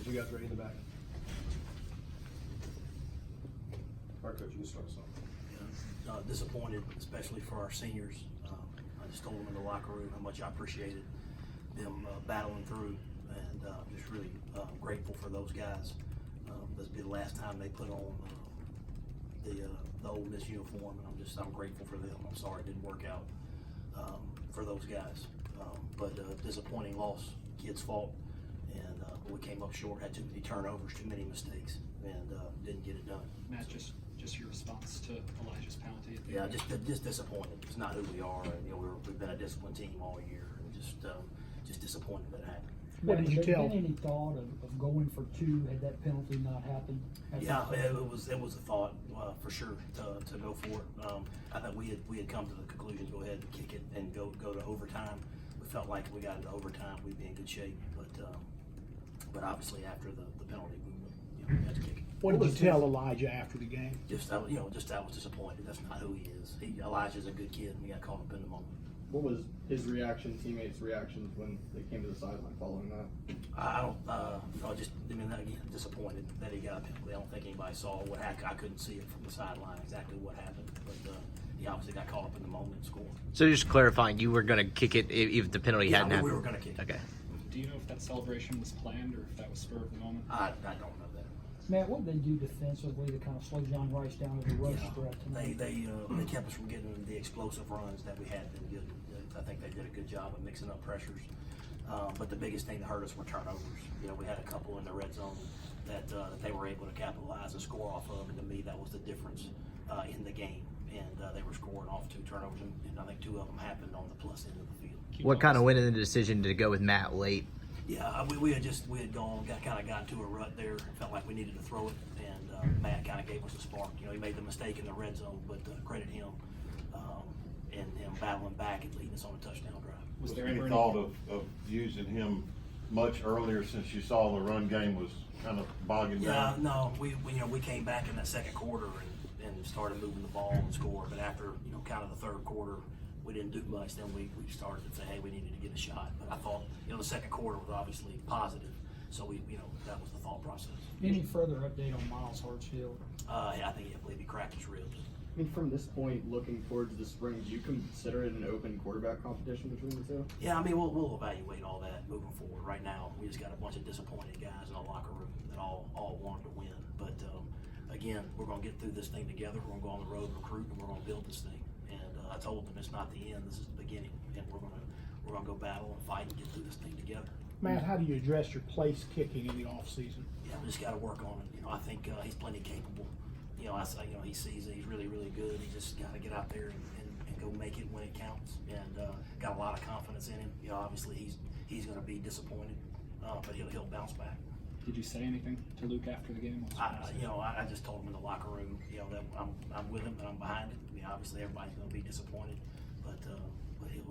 You guys ready in the back? All right, Coach, you can start us off. Disappointed, especially for our seniors. I just told them in the locker room how much I appreciated them battling through, and just really grateful for those guys. This will be the last time they put on the Ole Miss uniform, and I'm grateful for them. I'm sorry it didn't work out for those guys, but disappointing loss, kids' fault, and we came up short. Had too many turnovers, too many mistakes, and didn't get it done. Matt, just your response to Elijah's penalty. Yeah, just disappointed. It's not who we are. And, we've been a disciplined team all year, and just disappointed that it happened. What did you tell? Had there been any thought of going for two had that penalty not happened? Yeah, it was a thought for sure to go for it. I thought we had come to the conclusion to go ahead and kick it and go to overtime. We felt like if we got into overtime, we'd be in good shape. But obviously after the penalty, we had to kick it. What did you tell Elijah after the game? I was disappointed. That's not who he is. Elijah's a good kid, and we got caught up in the moment. What was his reaction, teammates' reactions when they came to the sideline following that? Again, disappointed that he got a penalty. I don't think anybody saw what happened. I couldn't see it from the sideline exactly what happened, but he obviously got caught up in the moment and scored. So just clarifying, you were going to kick it if the penalty hadn't happened? We were going to kick it. Okay. Do you know if that celebration was planned or if that was spur of the moment? I don't know that. Matt, what did they do defensively to kind of slow John Rice down as a rush threat tonight? They kept us from getting the explosive runs that we had been good. I think they did a good job of mixing up pressures. But the biggest thing that hurt us were turnovers. We had a couple in the red zone that they were able to capitalize and score off of, and to me that was the difference in the game. And they were scoring off 2 turnovers, and I think 2 of them happened on the plus end of the field. What kind of went into the decision to go with Matt late? Yeah, we had gotten into a rut there. Felt like we needed to throw it, and Matt kind of gave us a spark. He made the mistake in the red zone, but credit him and him battling back and leading us on a touchdown drive. Was there any thought of using him much earlier since you saw the run game was kind of bogging down? Yeah, no, we came back in that second quarter and started moving the ball and score. But after kind of the third quarter, we didn't do much. Then we started to say, hey, we needed to get a shot. But I thought the second quarter was obviously positive, so that was the thought process. Any further update on Miles Hartsfield? I believe he cracked his ribs. I mean, from this point, looking towards the spring, do you consider it an open quarterback competition between the two? Yeah, we'll evaluate all that moving forward. Right now, we just got a bunch of disappointed guys in the locker room that all wanted to win. But again, we're going to get through this thing together. We're going to go on the road and recruit, and we're going to build this thing. And I told them it's not the end; this is the beginning. And we're going to go battle and fight and get through this thing together. Matt, how do you address your place kicking in the off season? Yeah, we just got to work on it. I think he's plenty capable. He sees that he's really, really good. He just got to get out there and go make it when it counts. And got a lot of confidence in him. Obviously he's going to be disappointed, but he'll bounce back. Did you say anything to Luke after the game? I just told him in the locker room, that I'm with him and I'm behind it. Obviously everybody's going to be disappointed, but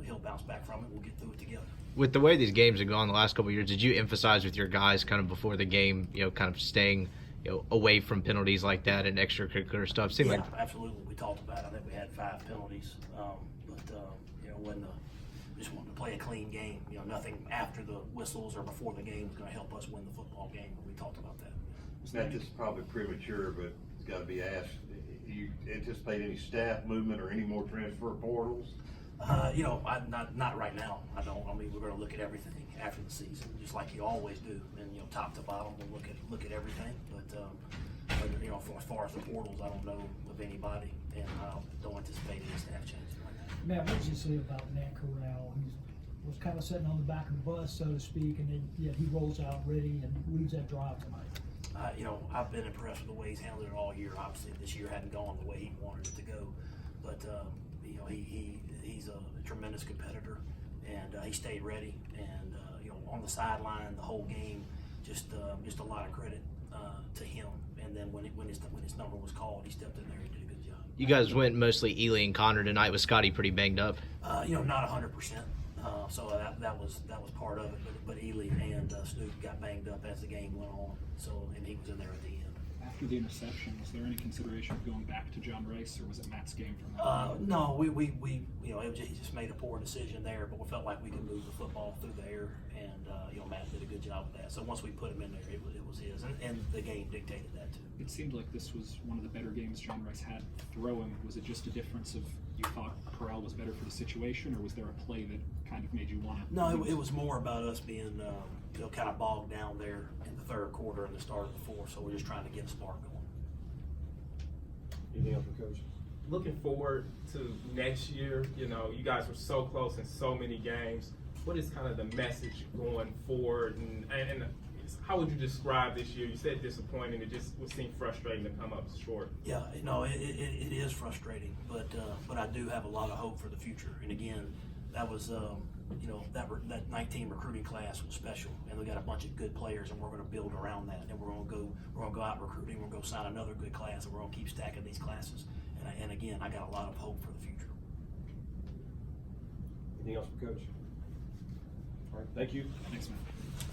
he'll bounce back from it. We'll get through it together. With the way these games have gone the last couple of years, did you emphasize with your guys kind of before the game, kind of staying away from penalties like that and extracurricular stuff? Absolutely. We talked about it. I think we had 5 penalties, when just wanted to play a clean game. Nothing after the whistles or before the game was going to help us win the football game. But we talked about that. Matt, this is probably premature, but it's got to be asked. Do you anticipate any staff movement or any more transfer portals? Not right now. I don't. We're going to look at everything after the season, just like you always do. And top to bottom, we'll look at everything. But as far as the portals, I don't know of anybody, and I don't anticipate any staff changes right now. Matt, what did you say about Matt Corral? He was kind of sitting on the back of the bus, so to speak, and then he rolls out ready and leads that drive tonight. I've been impressed with the way he's handled it all year. Obviously, this year hadn't gone the way he wanted it to go, but he's a tremendous competitor, and he stayed ready. And on the sideline the whole game, just a lot of credit to him. And then when his number was called, he stepped in there and did a good job. You guys went mostly Ely and Connor tonight. Was Scotty pretty banged up? Not 100%. So that was part of it. But Ely and Snoop got banged up as the game went on. So and he was in there at the end. After the interception, was there any consideration of going back to John Rice, or was it Matt's game from that? No, we he just made a poor decision there, but we felt like we could move the football through the air, and Matt did a good job with that. So once we put him in there, it was his, and the game dictated that too. It seemed like this was one of the better games John Rice had throwing. Was it just a difference of you thought Corral was better for the situation, or was there a play that kind of made you want to? No, it was more about us being kind of bogged down there in the third quarter and the start of the fourth. So we're just trying to get a spark going. Anything else for Coach? Looking forward to next year, you guys were so close in so many games. What is kind of the message going forward, and how would you describe this year? You said disappointing. It just would seem frustrating to come up short. Yeah, no, it is frustrating, but I do have a lot of hope for the future. And again, that was that 19 recruiting class was special, and we got a bunch of good players, and we're going to build around that. And we're going to go out recruiting. We're going to go sign another good class, and we're going to keep stacking these classes. And again, I got a lot of hope for the future. Anything else for Coach? All right, thank you. Thanks, man.